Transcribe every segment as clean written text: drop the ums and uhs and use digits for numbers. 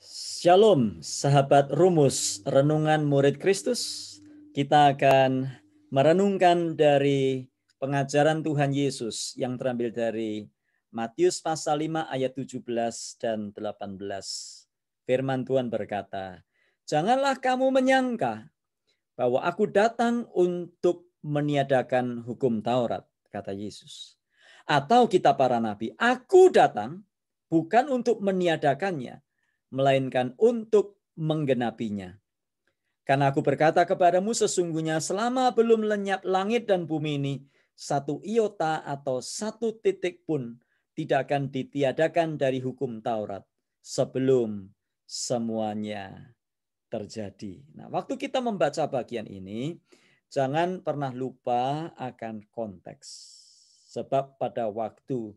Shalom, sahabat Rumus Renungan Murid Kristus. Kita akan merenungkan dari pengajaran Tuhan Yesus yang terambil dari Matius pasal 5 ayat 17 dan 18. Firman Tuhan berkata, "Janganlah kamu menyangka bahwa aku datang untuk meniadakan hukum Taurat," kata Yesus. "Atau kitab para nabi, aku datang bukan untuk meniadakannya, melainkan untuk menggenapinya. Karena aku berkata kepadamu, sesungguhnya selama belum lenyap langit dan bumi ini, satu iota atau satu titik pun tidak akan ditiadakan dari hukum Taurat sebelum semuanya terjadi." Nah, waktu kita membaca bagian ini, jangan pernah lupa akan konteks. Sebab pada waktu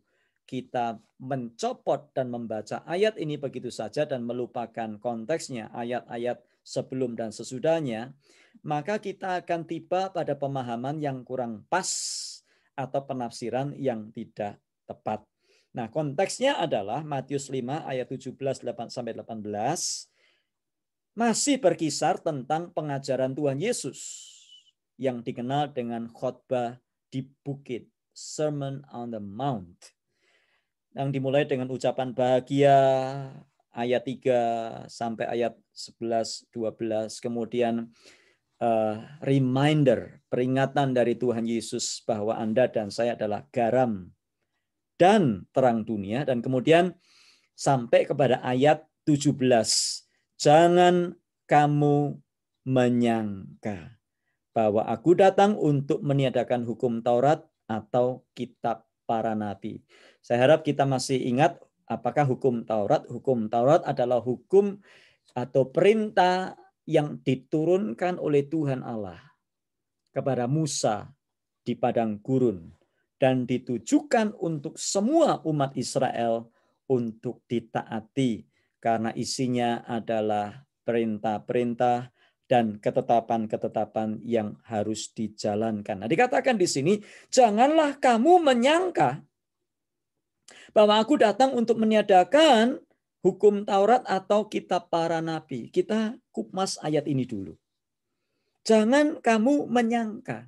kita mencopot dan membaca ayat ini begitu saja dan melupakan konteksnya, ayat-ayat sebelum dan sesudahnya, maka kita akan tiba pada pemahaman yang kurang pas atau penafsiran yang tidak tepat. Nah, konteksnya adalah Matius 5 ayat 17 sampai 18, masih berkisar tentang pengajaran Tuhan Yesus yang dikenal dengan khotbah di bukit, Sermon on the Mount, yang dimulai dengan ucapan bahagia ayat 3 sampai ayat 11, 12. Kemudian reminder, peringatan dari Tuhan Yesus bahwa Anda dan saya adalah garam dan terang dunia. Dan kemudian sampai kepada ayat 17. Jangan kamu menyangka bahwa aku datang untuk meniadakan hukum Taurat atau kitab para nabi. Saya harap kita masih ingat apakah hukum Taurat. Hukum Taurat adalah hukum atau perintah yang diturunkan oleh Tuhan Allah kepada Musa di padang gurun dan ditujukan untuk semua umat Israel untuk ditaati karena isinya adalah perintah-perintah dan ketetapan-ketetapan yang harus dijalankan. Nah, dikatakan di sini, janganlah kamu menyangka bahwa aku datang untuk meniadakan hukum Taurat atau kitab para nabi. Kita kupas ayat ini dulu. Jangan kamu menyangka.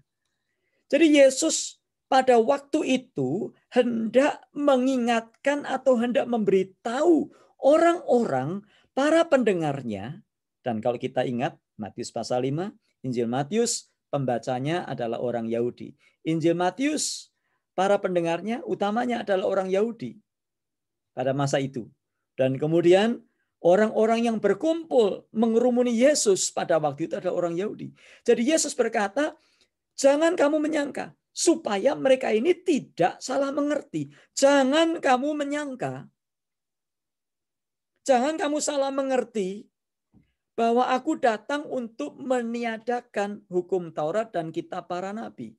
Jadi Yesus pada waktu itu hendak mengingatkan atau hendak memberitahu orang-orang, para pendengarnya. Dan kalau kita ingat Matius pasal 5, Injil Matius pembacanya adalah orang Yahudi. Injil Matius para pendengarnya utamanya adalah orang Yahudi pada masa itu. Dan kemudian orang-orang yang berkumpul mengerumuni Yesus pada waktu itu adalah orang Yahudi. Jadi Yesus berkata, jangan kamu menyangka, supaya mereka ini tidak salah mengerti. Jangan kamu menyangka, jangan kamu salah mengerti bahwa aku datang untuk meniadakan hukum Taurat dan kitab para nabi.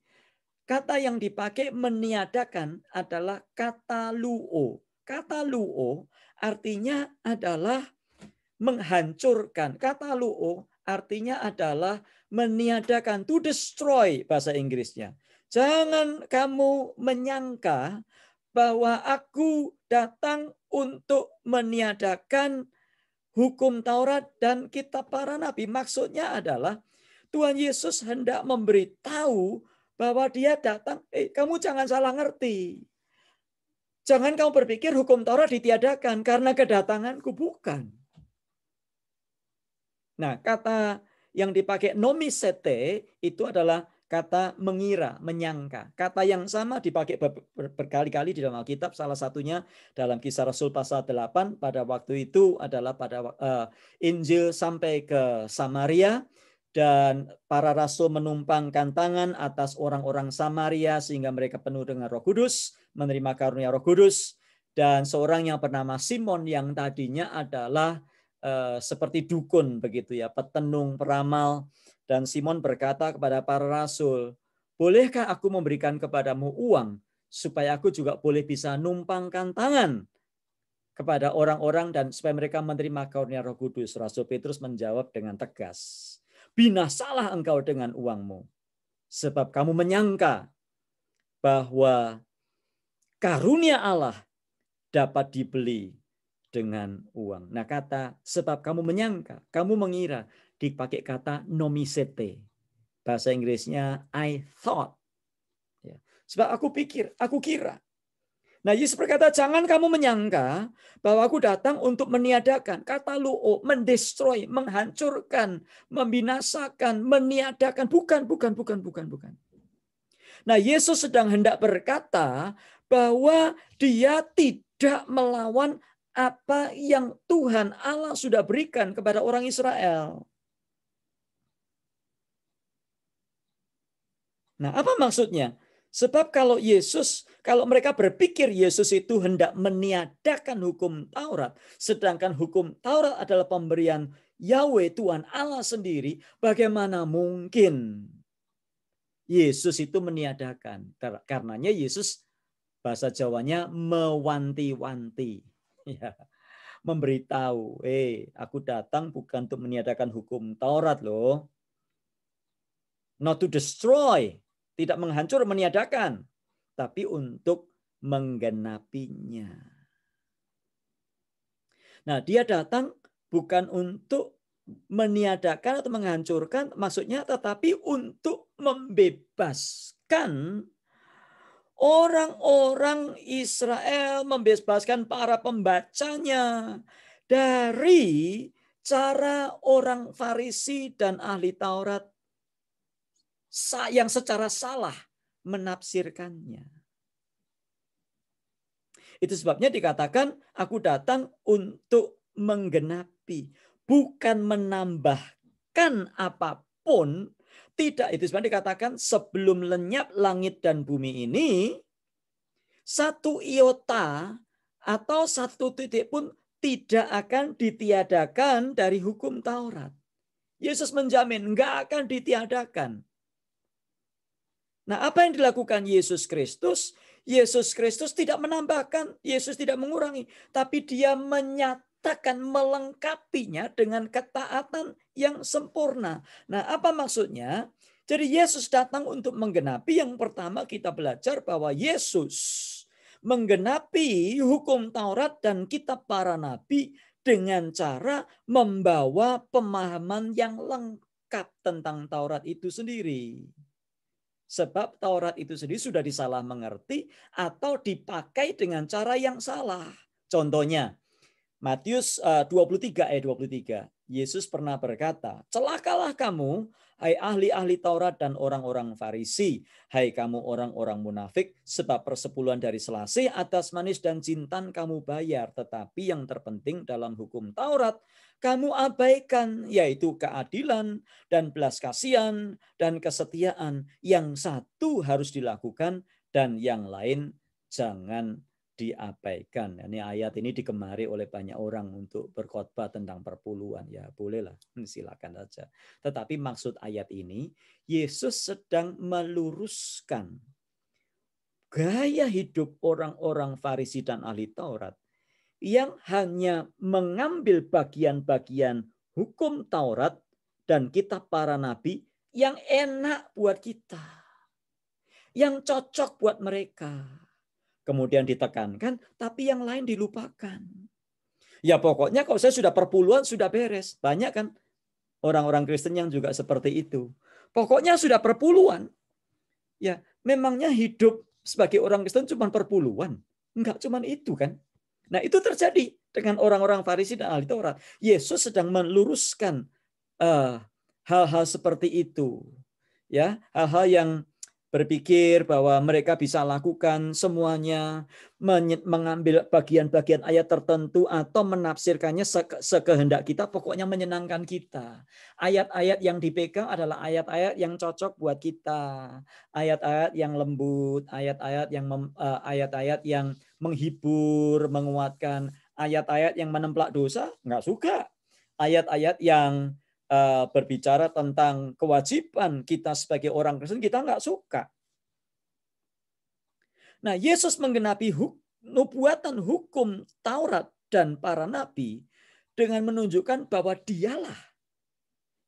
Kata yang dipakai meniadakan adalah kata luo. Kata luo artinya adalah menghancurkan. Kata luo artinya adalah meniadakan, to destroy bahasa Inggrisnya. Jangan kamu menyangka bahwa aku datang untuk meniadakan hukum Taurat dan kitab para nabi. Maksudnya adalah Tuhan Yesus hendak memberitahu bahwa dia datang, kamu jangan salah ngerti. Jangan kamu berpikir hukum Taurat ditiadakan karena kedatanganku, bukan. Nah, kata yang dipakai nomisete itu adalah kata mengira, menyangka. Kata yang sama dipakai berkali-kali di dalam Alkitab. Salah satunya dalam Kisah Rasul pasal 8 pada waktu itu adalah pada Injil sampai ke Samaria. Dan para rasul menumpangkan tangan atas orang-orang Samaria sehingga mereka penuh dengan Roh Kudus, menerima karunia Roh Kudus. Dan seorang yang bernama Simon yang tadinya adalah seperti dukun begitu ya, petenung, peramal. Dan Simon berkata kepada para rasul, bolehkah aku memberikan kepadamu uang supaya aku juga boleh bisa numpangkan tangan kepada orang-orang dan supaya mereka menerima karunia Roh Kudus? Rasul Petrus menjawab dengan tegas, binasalah engkau dengan uangmu, sebab kamu menyangka bahwa karunia Allah dapat dibeli dengan uang. Nah, kata sebab kamu menyangka, kamu mengira, dipakai kata nomisete. Bahasa Inggrisnya I thought. Ya. Sebab aku pikir, aku kira. Nah, Yesus berkata, jangan kamu menyangka bahwa aku datang untuk meniadakan. Kata luo, mendestroy, menghancurkan, membinasakan, meniadakan. Bukan. Nah, Yesus sedang hendak berkata bahwa dia tidak melawan apa yang Tuhan Allah sudah berikan kepada orang Israel. Nah, apa maksudnya? Sebab kalau mereka berpikir Yesus itu hendak meniadakan hukum Taurat, sedangkan hukum Taurat adalah pemberian Yahweh Tuhan Allah sendiri, bagaimana mungkin Yesus itu meniadakan? Karenanya Yesus bahasa Jawanya mewanti-wanti, ya, memberitahu, aku datang bukan untuk meniadakan hukum Taurat loh, not to destroy. Tidak menghancur, meniadakan. Tapi untuk menggenapinya. Nah, dia datang bukan untuk meniadakan atau menghancurkan, maksudnya tetapi untuk membebaskan orang-orang Israel, membebaskan para pembacanya dari cara orang Farisi dan ahli Taurat yang secara salah menafsirkannya. Itu sebabnya dikatakan aku datang untuk menggenapi, bukan menambahkan apapun. Tidak, itu sebabnya dikatakan sebelum lenyap langit dan bumi ini, satu iota atau satu titik pun tidak akan ditiadakan dari hukum Taurat. Yesus menjamin enggak akan ditiadakan. Nah, apa yang dilakukan Yesus Kristus? Yesus Kristus tidak menambahkan, Yesus tidak mengurangi, tapi dia menyatakan, melengkapinya dengan ketaatan yang sempurna. Nah, apa maksudnya? Jadi Yesus datang untuk menggenapi. Yang pertama kita belajar bahwa Yesus menggenapi hukum Taurat dan kitab para nabi dengan cara membawa pemahaman yang lengkap tentang Taurat itu sendiri. Sebab Taurat itu sendiri sudah disalah mengerti atau dipakai dengan cara yang salah. Contohnya, Matius 23 ayat 23. Yesus pernah berkata, celakalah kamu, hai ahli-ahli Taurat dan orang-orang Farisi. Hai kamu orang-orang munafik, sebab persepuluhan dari selasih, atas manis dan jintan kamu bayar. Tetapi yang terpenting dalam hukum Taurat, kamu abaikan, yaitu keadilan dan belas kasihan dan kesetiaan. Yang satu harus dilakukan dan yang lain jangan diabaikan. Ini ayat ini digemari oleh banyak orang untuk berkhotbah tentang perpuluhan. Ya bolehlah, silakan saja. Tetapi maksud ayat ini, Yesus sedang meluruskan gaya hidup orang-orang Farisi dan ahli Taurat yang hanya mengambil bagian-bagian hukum Taurat dan kitab para nabi yang enak buat kita, yang cocok buat mereka. Kemudian ditekankan, tapi yang lain dilupakan. Ya pokoknya kalau saya sudah perpuluhan, sudah beres. Banyak kan orang-orang Kristen yang juga seperti itu. Pokoknya sudah perpuluhan. Ya memangnya hidup sebagai orang Kristen cuma perpuluhan? Enggak cuma itu kan. Nah itu terjadi dengan orang-orang Farisi dan ahli Taurat. Yesus sedang meluruskan hal-hal seperti itu. Ya, hal-hal yang berpikir bahwa mereka bisa lakukan semuanya, mengambil bagian-bagian ayat tertentu atau menafsirkannya sekehendak kita, pokoknya menyenangkan kita. Ayat-ayat yang dipegang adalah ayat-ayat yang cocok buat kita, ayat-ayat yang lembut, ayat-ayat yang menghibur, menguatkan, ayat-ayat yang menemplak dosa, nggak suka. Ayat-ayat yang berbicara tentang kewajiban kita sebagai orang Kristen, kita nggak suka. Nah, Yesus menggenapi nubuatan hukum Taurat dan para nabi dengan menunjukkan bahwa dialah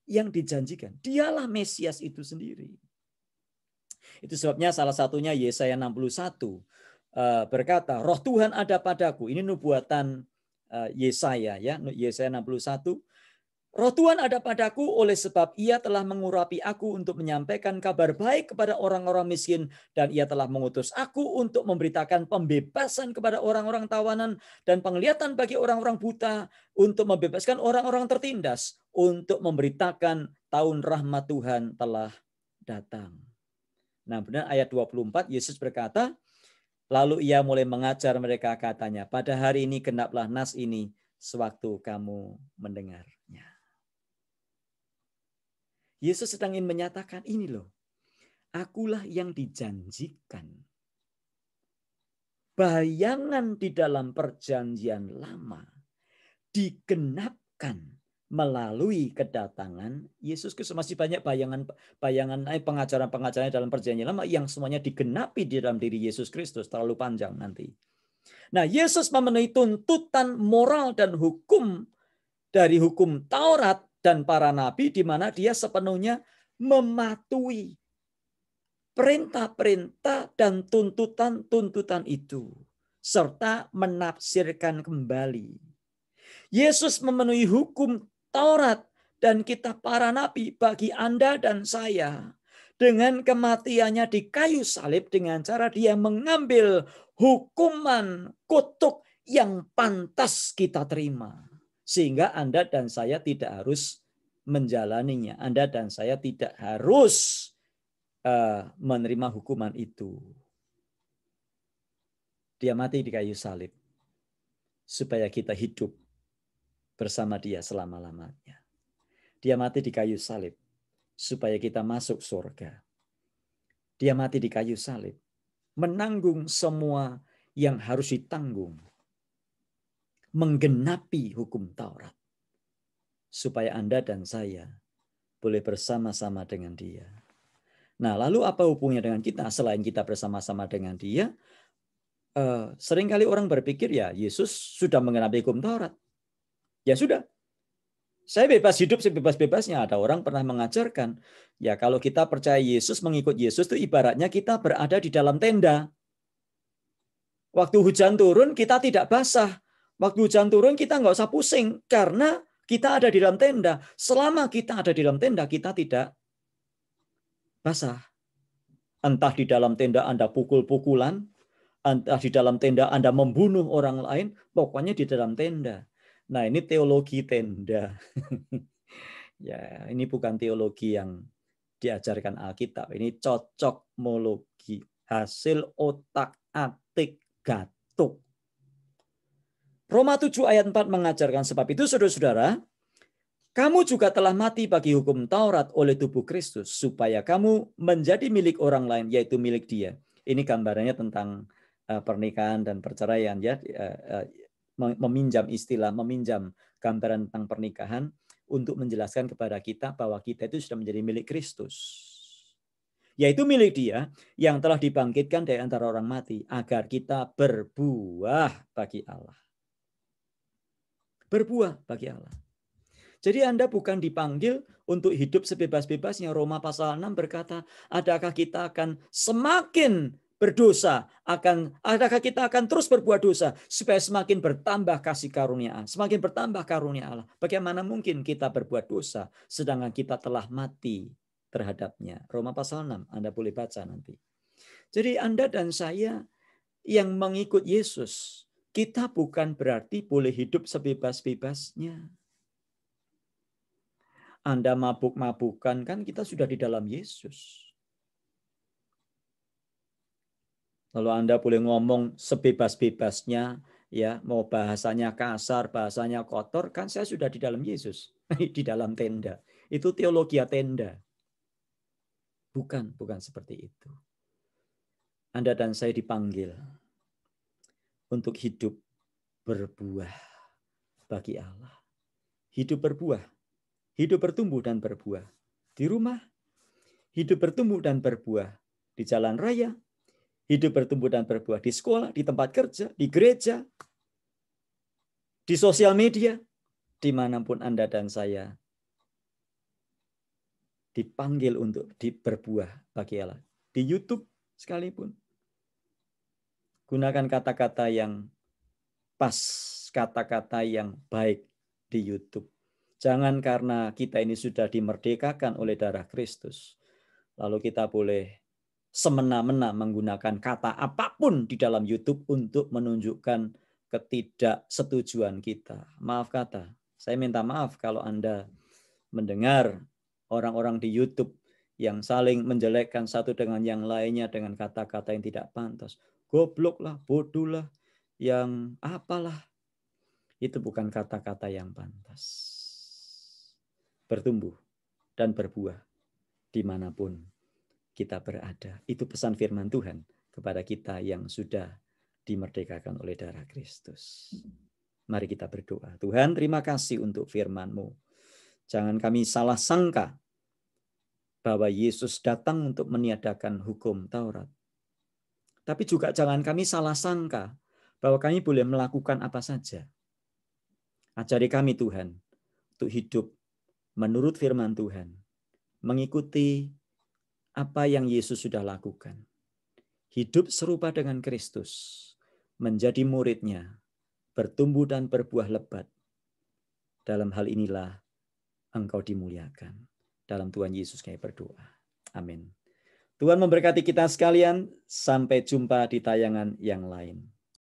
yang dijanjikan. Dialah Mesias itu sendiri. Itu sebabnya salah satunya Yesaya 61 berkata, Roh Tuhan ada padaku. Ini nubuatan Yesaya ya, Yesaya 61. Roh Tuhan ada padaku oleh sebab ia telah mengurapi aku untuk menyampaikan kabar baik kepada orang-orang miskin dan ia telah mengutus aku untuk memberitakan pembebasan kepada orang-orang tawanan dan penglihatan bagi orang-orang buta, untuk membebaskan orang-orang tertindas, untuk memberitakan tahun rahmat Tuhan telah datang. Nah, benar ayat 24 Yesus berkata, lalu ia mulai mengajar mereka katanya, pada hari ini genaplah nas ini sewaktu kamu mendengarnya. Yesus sedang ingin menyatakan ini loh, akulah yang dijanjikan. Bayangan di dalam perjanjian lama digenapkan melalui kedatangan Yesus Kristus. Masih banyak bayangan pengajaran-pengajaran dalam perjanjian lama yang semuanya digenapi di dalam diri Yesus Kristus. Terlalu panjang nanti. Nah, Yesus memenuhi tuntutan moral dan hukum dari hukum Taurat dan para nabi, di mana dia sepenuhnya mematuhi perintah-perintah dan tuntutan-tuntutan itu, serta menafsirkan kembali. Yesus memenuhi hukum Taurat dan kitab para nabi bagi Anda dan saya. Dengan kematiannya di kayu salib, dengan cara dia mengambil hukuman kutuk yang pantas kita terima. Sehingga Anda dan saya tidak harus menjalaninya. Anda dan saya tidak harus menerima hukuman itu. Dia mati di kayu salib supaya kita hidup bersama dia selama-lamanya. Dia mati di kayu salib supaya kita masuk surga. Dia mati di kayu salib menanggung semua yang harus ditanggung, menggenapi hukum Taurat supaya Anda dan saya boleh bersama-sama dengan dia. Nah, lalu apa hubungannya dengan kita selain kita bersama-sama dengan dia? Seringkali orang berpikir ya Yesus sudah menggenapi hukum Taurat. Ya sudah, saya bebas hidup sebebas-bebasnya. Ada orang pernah mengajarkan, ya kalau kita percaya Yesus, mengikut Yesus itu ibaratnya kita berada di dalam tenda. Waktu hujan turun kita tidak basah. Waktu hujan turun kita nggak usah pusing karena kita ada di dalam tenda. Selama kita ada di dalam tenda kita tidak basah. Entah di dalam tenda Anda pukul-pukulan, entah di dalam tenda Anda membunuh orang lain, pokoknya di dalam tenda. Nah, ini teologi tenda. Ya, ini bukan teologi yang diajarkan Alkitab. Ini cocokmologi, hasil otak-atik gatuk. Roma 7 ayat 4 mengajarkan, sebab itu saudara-saudara, kamu juga telah mati bagi hukum Taurat oleh tubuh Kristus, supaya kamu menjadi milik orang lain, yaitu milik dia. Ini gambarannya tentang pernikahan dan perceraian, ya. Meminjam gambaran tentang pernikahan untuk menjelaskan kepada kita bahwa kita itu sudah menjadi milik Kristus. Yaitu milik dia yang telah dibangkitkan dari antara orang mati, agar kita berbuah bagi Allah. Berbuah bagi Allah. Jadi Anda bukan dipanggil untuk hidup sebebas-bebasnya. Roma pasal 6 berkata, adakah kita akan semakin berdosa, adakah kita akan terus berbuat dosa supaya semakin bertambah kasih karunia Allah, semakin bertambah karunia Allah. Bagaimana mungkin kita berbuat dosa sedangkan kita telah mati terhadapnya? Roma pasal 6, Anda boleh baca nanti. Jadi Anda dan saya yang mengikut Yesus, kita bukan berarti boleh hidup sebebas-bebasnya. Anda mabuk-mabukan, kan kita sudah di dalam Yesus. Lalu Anda boleh ngomong sebebas-bebasnya, ya, mau bahasanya kasar, bahasanya kotor, kan saya sudah di dalam Yesus, di dalam tenda. Itu teologi tenda. Bukan seperti itu. Anda dan saya dipanggil untuk hidup berbuah bagi Allah. Hidup berbuah, hidup bertumbuh dan berbuah. Di rumah, hidup bertumbuh dan berbuah. Di jalan raya, hidup bertumbuh dan berbuah. Di sekolah, di tempat kerja, di gereja, di sosial media, dimanapun Anda dan saya dipanggil untuk berbuah bagi Allah. Di YouTube sekalipun. Gunakan kata-kata yang pas, kata-kata yang baik di YouTube. Jangan karena kita ini sudah dimerdekakan oleh darah Kristus, lalu kita boleh semena-mena menggunakan kata apapun di dalam YouTube untuk menunjukkan ketidaksetujuan kita. Maaf kata, saya minta maaf kalau Anda mendengar orang-orang di YouTube yang saling menjelekkan satu dengan yang lainnya dengan kata-kata yang tidak pantas. Goblok lah, bodoh lah, yang apalah. Itu bukan kata-kata yang pantas. Bertumbuh dan berbuah dimanapun kita berada. Itu pesan firman Tuhan kepada kita yang sudah dimerdekakan oleh darah Kristus. Mari kita berdoa. Tuhan, terima kasih untuk firman-Mu. Jangan kami salah sangka bahwa Yesus datang untuk meniadakan hukum Taurat. Tapi juga jangan kami salah sangka bahwa kami boleh melakukan apa saja. Ajari kami Tuhan untuk hidup menurut firman Tuhan, mengikuti apa yang Yesus sudah lakukan. Hidup serupa dengan Kristus, menjadi muridnya, bertumbuh dan berbuah lebat. Dalam hal inilah Engkau dimuliakan. Dalam Tuhan Yesus kami berdoa. Amin. Tuhan memberkati kita sekalian. Sampai jumpa di tayangan yang lain.